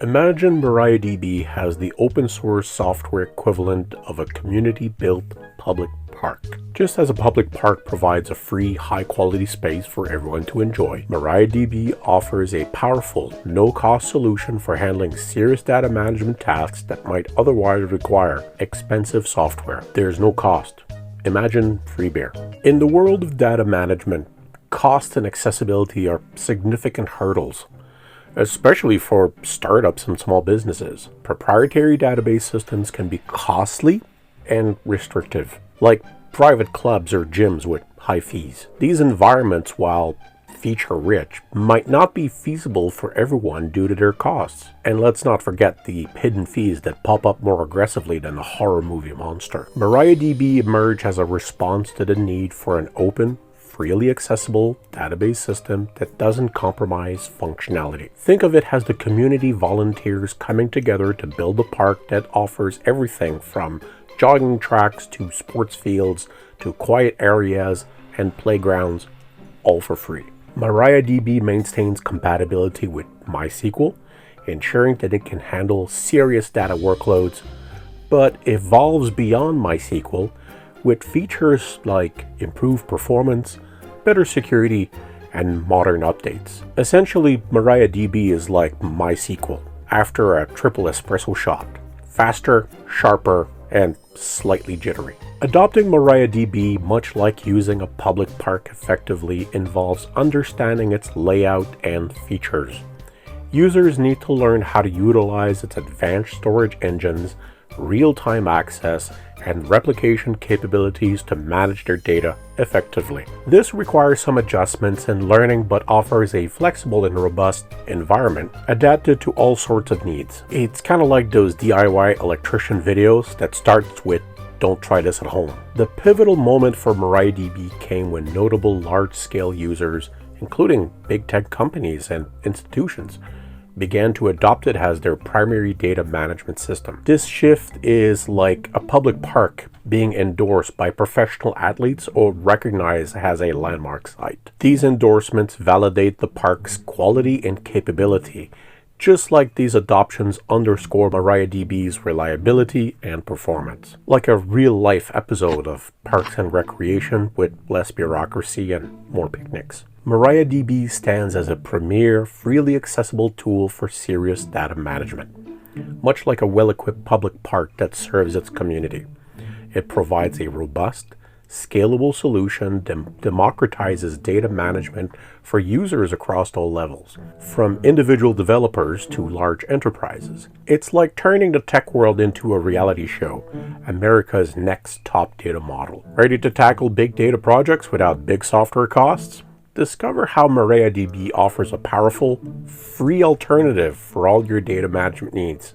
Imagine MariaDB has the open source software equivalent of a community-built public park. Just as a public park provides a free, high-quality space for everyone to enjoy, MariaDB offers a powerful, no-cost solution for handling serious data management tasks that might otherwise require expensive software. There's no cost. Imagine free beer. In the world of data management, cost and accessibility are significant hurdles, especially for startups and small businesses. Proprietary database systems can be costly and restrictive, like private clubs or gyms with high fees. These environments, while feature-rich, might not be feasible for everyone due to their costs. And let's not forget the hidden fees that pop up more aggressively than a horror movie monster. MariaDB emerged as a response to the need for an open, freely accessible database system that doesn't compromise functionality. Think of it as the community volunteers coming together to build a park that offers everything from jogging tracks to sports fields to quiet areas and playgrounds, all for free. MariaDB maintains compatibility with MySQL, ensuring that it can handle serious data workloads, but evolves beyond MySQL with features like improved performance, better security, and modern updates. Essentially, MariaDB is like MySQL after a triple espresso shot. Faster, sharper, and slightly jittery. Adopting MariaDB, much like using a public park effectively, involves understanding its layout and features. Users need to learn how to utilize its advanced storage engines, real-time access, and replication capabilities to manage their data effectively. This requires some adjustments and learning, but offers a flexible and robust environment adapted to all sorts of needs. It's kind of like those DIY electrician videos that starts with "Don't try this at home." The pivotal moment for MariaDB came when notable large-scale users, including big tech companies and institutions, began to adopt it as their primary data management system. This shift is like a public park being endorsed by professional athletes or recognized as a landmark site. These endorsements validate the park's quality and capability, just like these adoptions underscore MariaDB's reliability and performance. Like a real-life episode of Parks and Recreation with less bureaucracy and more picnics. MariaDB stands as a premier, freely accessible tool for serious data management, much like a well-equipped public park that serves its community. It provides a robust, scalable solution that democratizes data management for users across all levels, from individual developers to large enterprises. It's like turning the tech world into a reality show, America's next top data model. Ready to tackle big data projects without big software costs? Discover how MariaDB offers a powerful, free alternative for all your data management needs.